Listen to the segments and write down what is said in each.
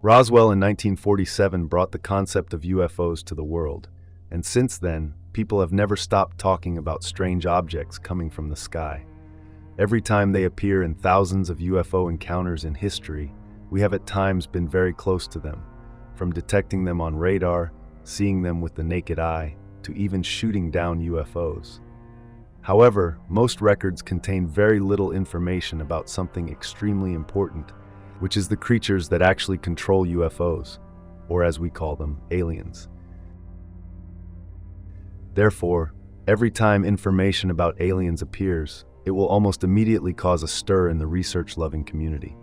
Roswell in 1947 brought the concept of UFOs to the world, and since then, people have never stopped talking about strange objects coming from the sky. Every time they appear in thousands of UFO encounters in history, we have at times been very close to them, from detecting them on radar, seeing them with the naked eye, to even shooting down UFOs. However, most records contain very little information about something extremely important, which is the creatures that actually control UFOs, or as we call them, aliens. Therefore, every time information about aliens appears, it will almost immediately cause a stir in the research-loving community.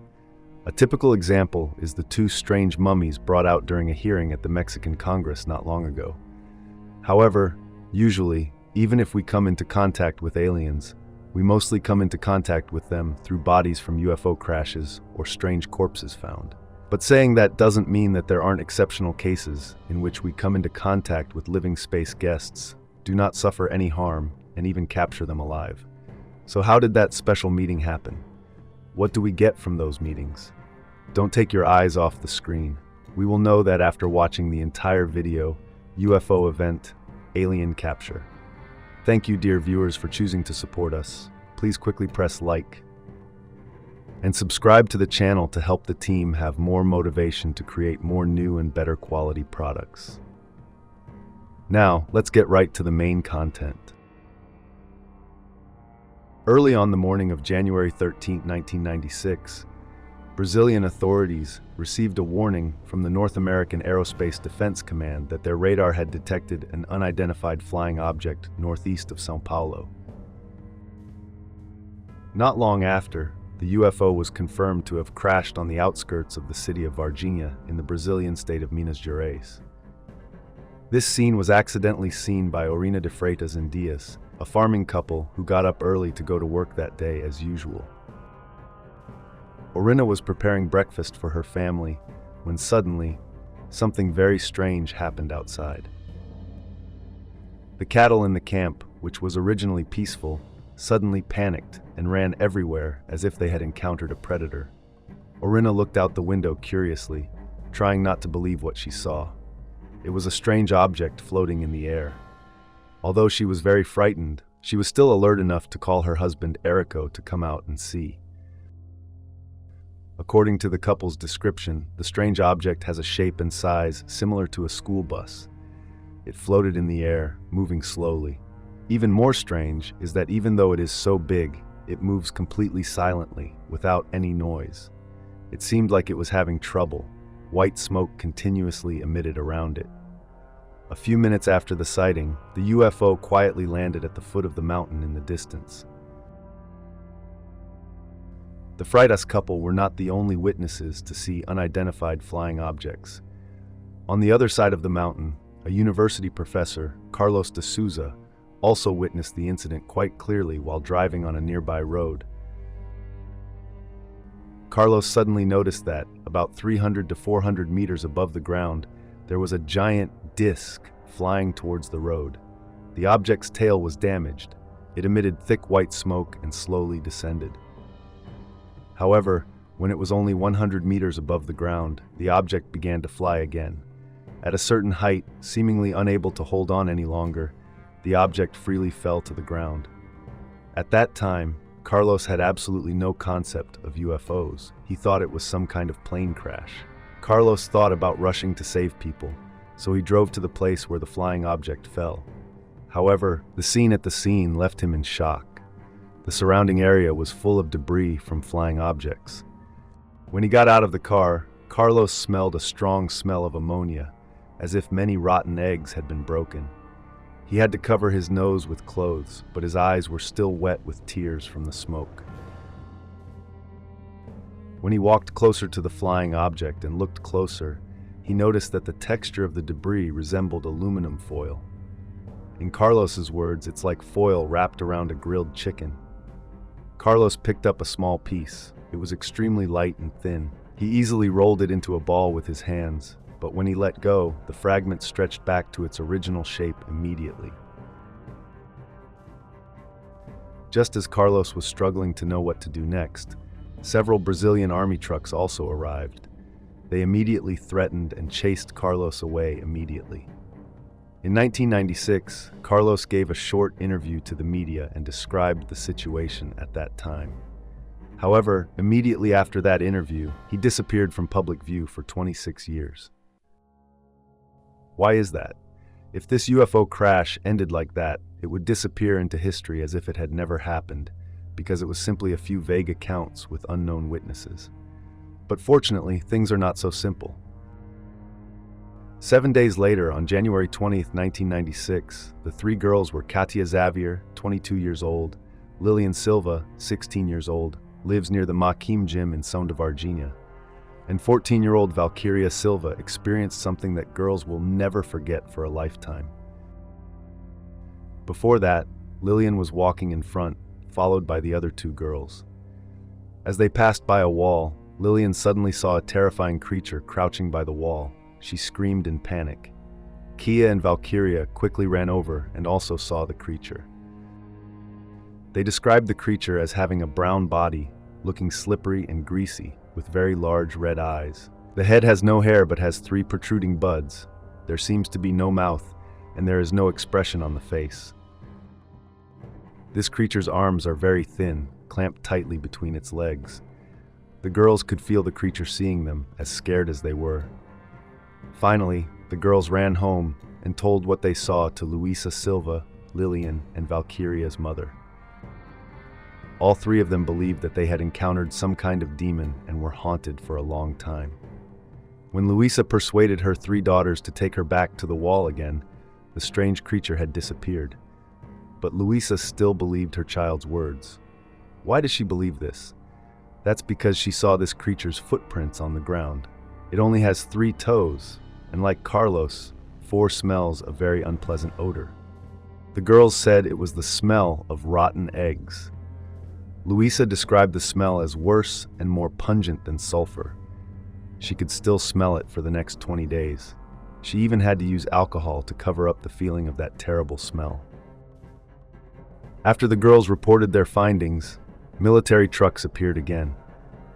A typical example is the two strange mummies brought out during a hearing at the Mexican Congress not long ago. However, usually, even if we come into contact with aliens, we mostly come into contact with them through bodies from UFO crashes or strange corpses found. But saying that doesn't mean that there aren't exceptional cases in which we come into contact with living space guests, do not suffer any harm, and even capture them alive. So how did that special meeting happen? What do we get from those meetings? Don't take your eyes off the screen. We will know that after watching the entire video, UFO event, alien capture. Thank you, dear viewers, for choosing to support us. Please quickly press like and subscribe to the channel to help the team have more motivation to create more new and better quality products. Now, let's get right to the main content. Early on the morning of January 13, 1996, Brazilian authorities received a warning from the North American Aerospace Defense Command that their radar had detected an unidentified flying object northeast of São Paulo. Not long after, the UFO was confirmed to have crashed on the outskirts of the city of Varginha in the Brazilian state of Minas Gerais. This scene was accidentally seen by Orina de Freitas and Dias, a farming couple who got up early to go to work that day as usual. Orina was preparing breakfast for her family when suddenly, something very strange happened outside. The cattle in the camp, which was originally peaceful, suddenly panicked and ran everywhere as if they had encountered a predator. Orina looked out the window curiously, trying not to believe what she saw. It was a strange object floating in the air. Although she was very frightened, she was still alert enough to call her husband Erico to come out and see. According to the couple's description, the strange object has a shape and size similar to a school bus. It floated in the air, moving slowly. Even more strange is that even though it is so big, it moves completely silently, without any noise. It seemed like it was having trouble. White smoke continuously emitted around it. A few minutes after the sighting, the UFO quietly landed at the foot of the mountain in the distance. The Freitas couple were not the only witnesses to see unidentified flying objects. On the other side of the mountain, a university professor, Carlos de Souza, also witnessed the incident quite clearly while driving on a nearby road. Carlos suddenly noticed that, about 300 to 400 meters above the ground, there was a giant disc flying towards the road. The object's tail was damaged. It emitted thick white smoke and slowly descended. However, when it was only 100 meters above the ground, the object began to fly again. At a certain height, seemingly unable to hold on any longer, the object freely fell to the ground. At that time, Carlos had absolutely no concept of UFOs. He thought it was some kind of plane crash. Carlos thought about rushing to save people, so he drove to the place where the flying object fell. However, the scene at the scene left him in shock. The surrounding area was full of debris from flying objects. When he got out of the car, Carlos smelled a strong smell of ammonia, as if many rotten eggs had been broken. He had to cover his nose with clothes, but his eyes were still wet with tears from the smoke. When he walked closer to the flying object and looked closer, he noticed that the texture of the debris resembled aluminum foil. In Carlos's words, it's like foil wrapped around a grilled chicken. Carlos picked up a small piece. It was extremely light and thin. He easily rolled it into a ball with his hands, but when he let go, the fragment stretched back to its original shape immediately. Just as Carlos was struggling to know what to do next, several Brazilian army trucks also arrived. They immediately threatened and chased Carlos away immediately. In 1996, Carlos gave a short interview to the media and described the situation at that time. However, immediately after that interview, he disappeared from public view for 26 years. Why is that? If this UFO crash ended like that, it would disappear into history as if it had never happened, because it was simply a few vague accounts with unknown witnesses. But fortunately, things are not so simple. 7 days later, on January 20th, 1996, the three girls were Katia Xavier, 22 years old, Lillian Silva, 16 years old, lives near the Makim gym in Sonda, Varginha, and 14-year-old Valkyria Silva experienced something that girls will never forget for a lifetime. Before that, Lillian was walking in front, followed by the other two girls. As they passed by a wall, Lillian suddenly saw a terrifying creature crouching by the wall. She screamed in panic. Kia and Valkyria quickly ran over and also saw the creature. They described the creature as having a brown body, looking slippery and greasy, with very large red eyes. The head has no hair but has 3 protruding buds. There seems to be no mouth, and there is no expression on the face. This creature's arms are very thin, clamped tightly between its legs. The girls could feel the creature seeing them, as scared as they were. Finally, the girls ran home and told what they saw to Luisa Silva, Lillian, and Valkyria's mother. All 3 of them believed that they had encountered some kind of demon and were haunted for a long time. When Luisa persuaded her 3 daughters to take her back to the wall again, the strange creature had disappeared. But Luisa still believed her child's words. Why does she believe this? That's because she saw this creature's footprints on the ground. It only has 3 toes, and like Carlos, 4 smells a very unpleasant odor. The girls said it was the smell of rotten eggs. Luisa described the smell as worse and more pungent than sulfur. She could still smell it for the next 20 days. She even had to use alcohol to cover up the feeling of that terrible smell. After the girls reported their findings, military trucks appeared again.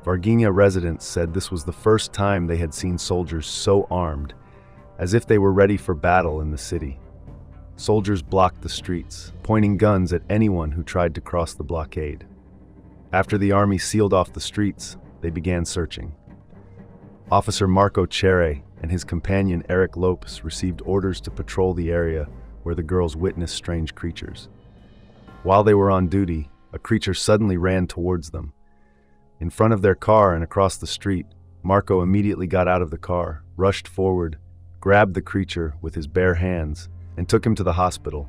Varginha residents said this was the first time they had seen soldiers so armed, as if they were ready for battle in the city. Soldiers blocked the streets, pointing guns at anyone who tried to cross the blockade. After the army sealed off the streets, they began searching. Officer Marco Cherre and his companion Eric Lopes received orders to patrol the area where the girls witnessed strange creatures. While they were on duty, a creature suddenly ran towards them. In front of their car and across the street, Marco immediately got out of the car, rushed forward, grabbed the creature with his bare hands, and took him to the hospital.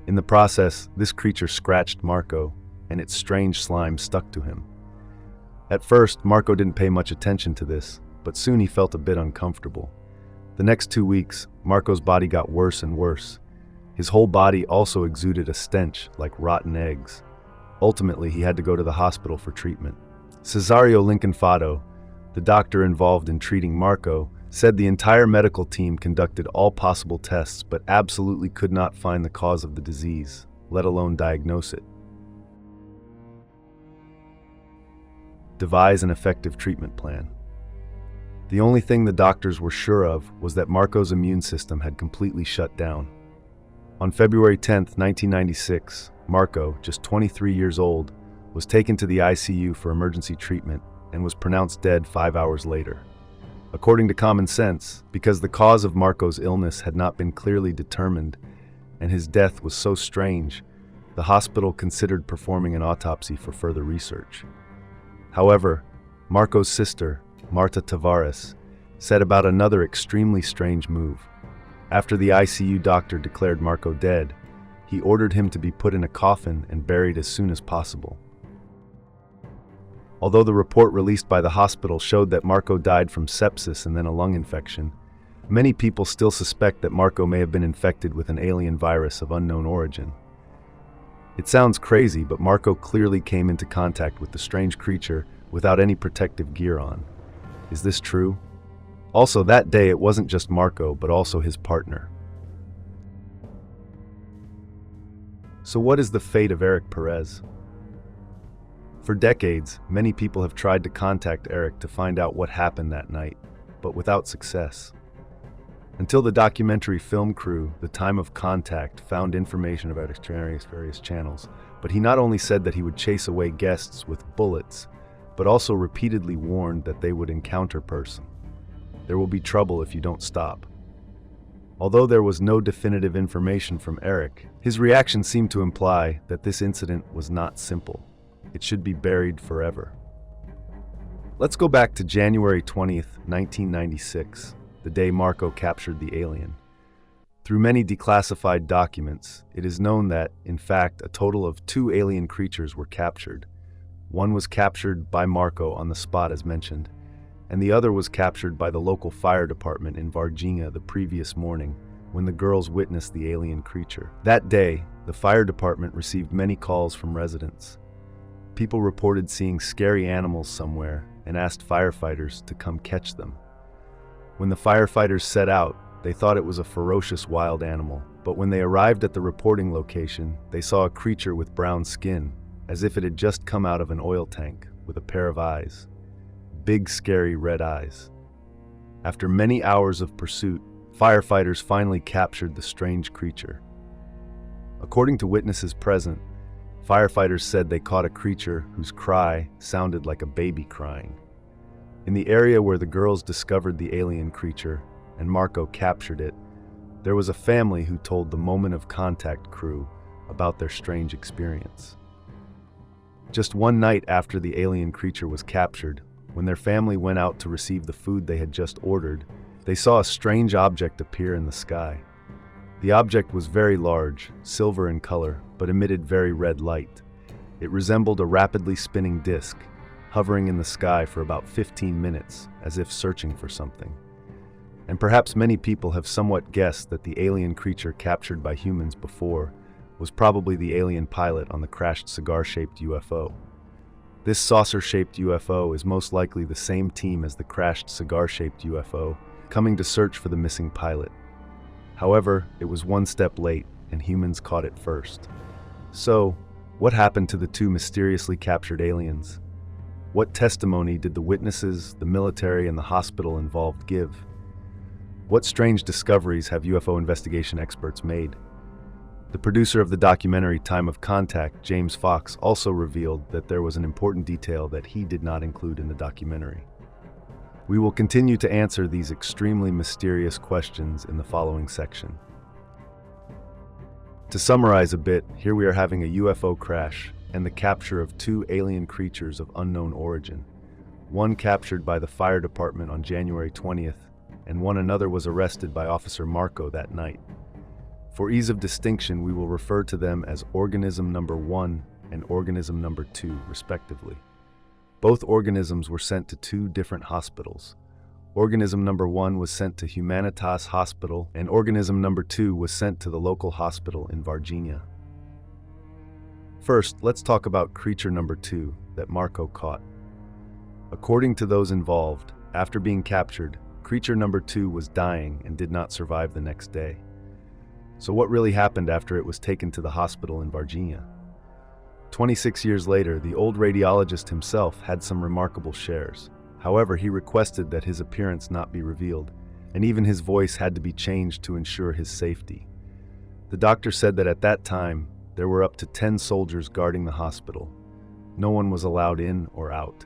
In the process, this creature scratched Marco, and its strange slime stuck to him. At first, Marco didn't pay much attention to this, but soon he felt a bit uncomfortable. The next 2 weeks, Marco's body got worse and worse. His whole body also exuded a stench like rotten eggs. Ultimately, he had to go to the hospital for treatment. Cesario Lincolnfado, the doctor involved in treating Marco, said the entire medical team conducted all possible tests but absolutely could not find the cause of the disease, let alone diagnose it. Devise an effective treatment plan. The only thing the doctors were sure of was that Marco's immune system had completely shut down. On February 10, 1996, Marco, just 23 years old, was taken to the ICU for emergency treatment and was pronounced dead 5 hours later. According to common sense, because the cause of Marco's illness had not been clearly determined and his death was so strange, the hospital considered performing an autopsy for further research. However, Marco's sister, Marta Tavares, said about another extremely strange move. After the ICU doctor declared Marco dead, he ordered him to be put in a coffin and buried as soon as possible. Although the report released by the hospital showed that Marco died from sepsis and then a lung infection, many people still suspect that Marco may have been infected with an alien virus of unknown origin. It sounds crazy, but Marco clearly came into contact with the strange creature without any protective gear on. Is this true? Also, that day it wasn't just Marco, but also his partner. So what is the fate of Eric Perez? For decades, many people have tried to contact Eric to find out what happened that night. but without success. Until the documentary film crew, The Time of Contact, found information about various channels, but he not only said that he would chase away guests with bullets, but also repeatedly warned that they would encounter person. There will be trouble if you don't stop. Although there was no definitive information from Eric, his reaction seemed to imply that this incident was not simple. It should be buried forever. Let's go back to January 20th, 1996, the day Marco captured the alien. Through many declassified documents, it is known that, in fact, a total of 2 alien creatures were captured. One was captured by Marco on the spot as mentioned, and the other was captured by the local fire department in Varginha the previous morning when the girls witnessed the alien creature. That day, the fire department received many calls from residents. People reported seeing scary animals somewhere and asked firefighters to come catch them. When the firefighters set out, they thought it was a ferocious wild animal, but when they arrived at the reporting location, they saw a creature with brown skin, as if it had just come out of an oil tank, with a pair of eyes. Big, scary red eyes. After many hours of pursuit, firefighters finally captured the strange creature. According to witnesses present, firefighters said they caught a creature whose cry sounded like a baby crying. In the area where the girls discovered the alien creature and Marco captured it, there was a family who told the Moment of Contact crew about their strange experience. Just one night after the alien creature was captured, when their family went out to receive the food they had just ordered, they saw a strange object appear in the sky. The object was very large, silver in color, but emitted very red light. It resembled a rapidly spinning disc, hovering in the sky for about 15 minutes, as if searching for something. And perhaps many people have somewhat guessed that the alien creature captured by humans before was probably the alien pilot on the crashed cigar-shaped UFO. This saucer-shaped UFO is most likely the same team as the crashed cigar-shaped UFO, coming to search for the missing pilot. However, it was one step late, and humans caught it first. So, what happened to the 2 mysteriously captured aliens? What testimony did the witnesses, the military, and the hospital involved give? What strange discoveries have UFO investigation experts made? The producer of the documentary Time of Contact, James Fox, also revealed that there was an important detail that he did not include in the documentary. We will continue to answer these extremely mysterious questions in the following section. To summarize a bit, here we are having a UFO crash and the capture of 2 alien creatures of unknown origin. One captured by the fire department on January 20th, and another was arrested by Officer Marco that night. For ease of distinction, we will refer to them as organism number 1 and organism number 2, respectively. Both organisms were sent to 2 different hospitals. Organism number 1 was sent to Humanitas Hospital, and organism number 2 was sent to the local hospital in Varginha. First, let's talk about creature number 2 that Marco caught. According to those involved, after being captured, creature number 2 was dying and did not survive the next day. So what really happened after it was taken to the hospital in Varginha? 26 years later, the old radiologist himself had some remarkable shares. However, he requested that his appearance not be revealed, and even his voice had to be changed to ensure his safety. The doctor said that at that time, there were up to 10 soldiers guarding the hospital. No one was allowed in or out.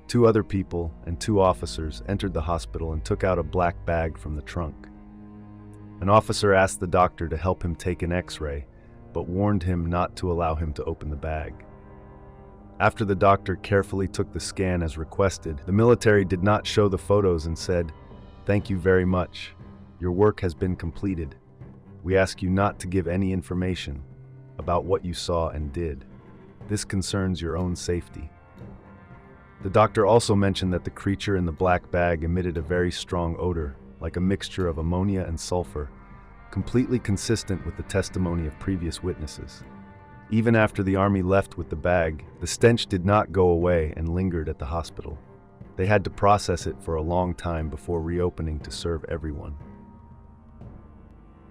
2 other people and 2 officers entered the hospital and took out a black bag from the trunk. An officer asked the doctor to help him take an X-ray, but warned him not to allow him to open the bag. After the doctor carefully took the scan as requested, the military did not show the photos and said, "Thank you very much. Your work has been completed. We ask you not to give any information about what you saw and did. This concerns your own safety." The doctor also mentioned that the creature in the black bag emitted a very strong odor, like a mixture of ammonia and sulfur, completely consistent with the testimony of previous witnesses. Even after the army left with the bag, the stench did not go away and lingered at the hospital. They had to process it for a long time before reopening to serve everyone.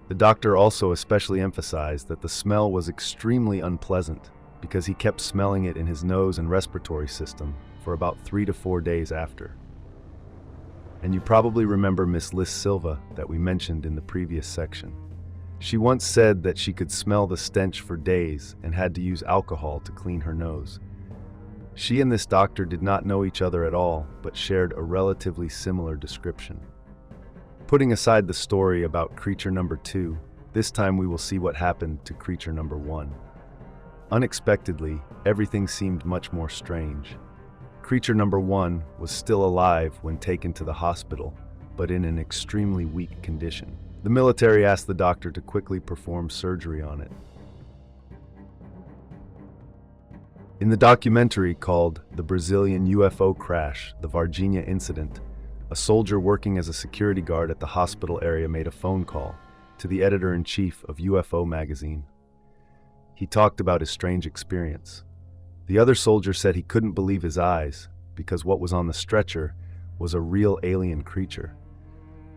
The doctor also especially emphasized that the smell was extremely unpleasant because he kept smelling it in his nose and respiratory system for about 3 to 4 days after. And you probably remember Miss Liz Silva that we mentioned in the previous section. She once said that she could smell the stench for days and had to use alcohol to clean her nose. She and this doctor did not know each other at all, but shared a relatively similar description. Putting aside the story about creature number 2, this time we will see what happened to creature number 1. Unexpectedly, everything seemed much more strange. Creature number 1 was still alive when taken to the hospital, but in an extremely weak condition. The military asked the doctor to quickly perform surgery on it. In the documentary called The Brazilian UFO Crash, the Varginha Incident, a soldier working as a security guard at the hospital area made a phone call to the editor-in-chief of UFO magazine. He talked about his strange experience. The other soldier said he couldn't believe his eyes because what was on the stretcher was a real alien creature.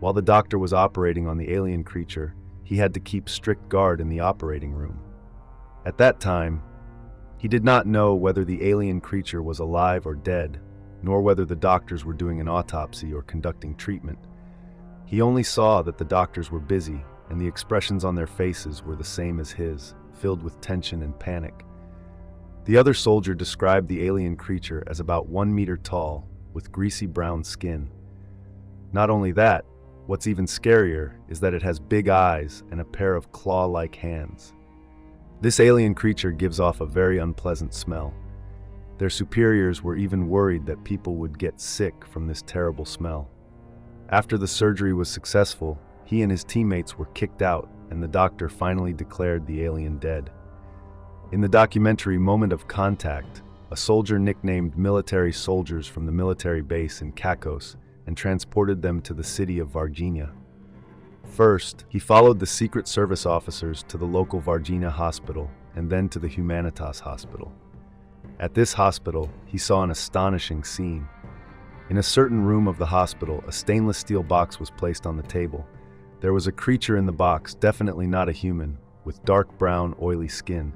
While the doctor was operating on the alien creature, he had to keep strict guard in the operating room. At that time, he did not know whether the alien creature was alive or dead, nor whether the doctors were doing an autopsy or conducting treatment. He only saw that the doctors were busy, and the expressions on their faces were the same as his, filled with tension and panic. The other soldier described the alien creature as about 1 meter tall, with greasy brown skin. Not only that, what's even scarier is that it has big eyes and a pair of claw-like hands. This alien creature gives off a very unpleasant smell. Their superiors were even worried that people would get sick from this terrible smell. After the surgery was successful, he and his teammates were kicked out, and the doctor finally declared the alien dead. In the documentary Moment of Contact, a soldier nicknamed military soldiers from the military base in Cacos and transported them to the city of Varginha. First, he followed the Secret Service officers to the local Varginha hospital and then to the Humanitas hospital. At this hospital, he saw an astonishing scene. In a certain room of the hospital, a stainless steel box was placed on the table. There was a creature in the box, definitely not a human, with dark brown, oily skin.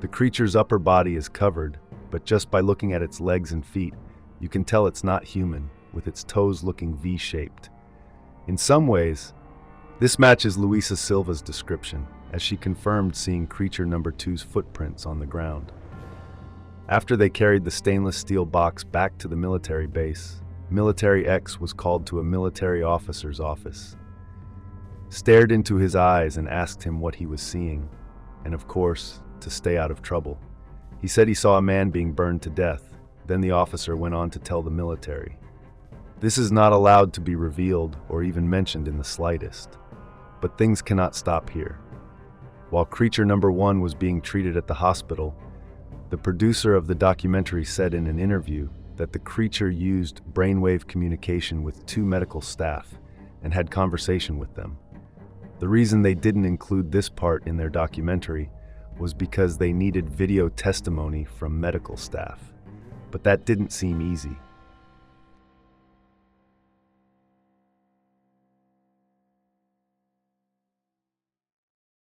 The creature's upper body is covered, but just by looking at its legs and feet, you can tell it's not human, with its toes looking V-shaped. In some ways, this matches Luisa Silva's description, as she confirmed seeing creature number 2's footprints on the ground. After they carried the stainless steel box back to the military base, Military X was called to a military officer's office, stared into his eyes and asked him what he was seeing, and of course, to stay out of trouble. He said he saw a man being burned to death. Then the officer went on to tell the military. This is not allowed to be revealed or even mentioned in the slightest. But things cannot stop here. While creature number 1 was being treated at the hospital, the producer of the documentary said in an interview that the creature used brainwave communication with 2 medical staff and had conversation with them. The reason they didn't include this part in their documentary was because they needed video testimony from medical staff. But that didn't seem easy.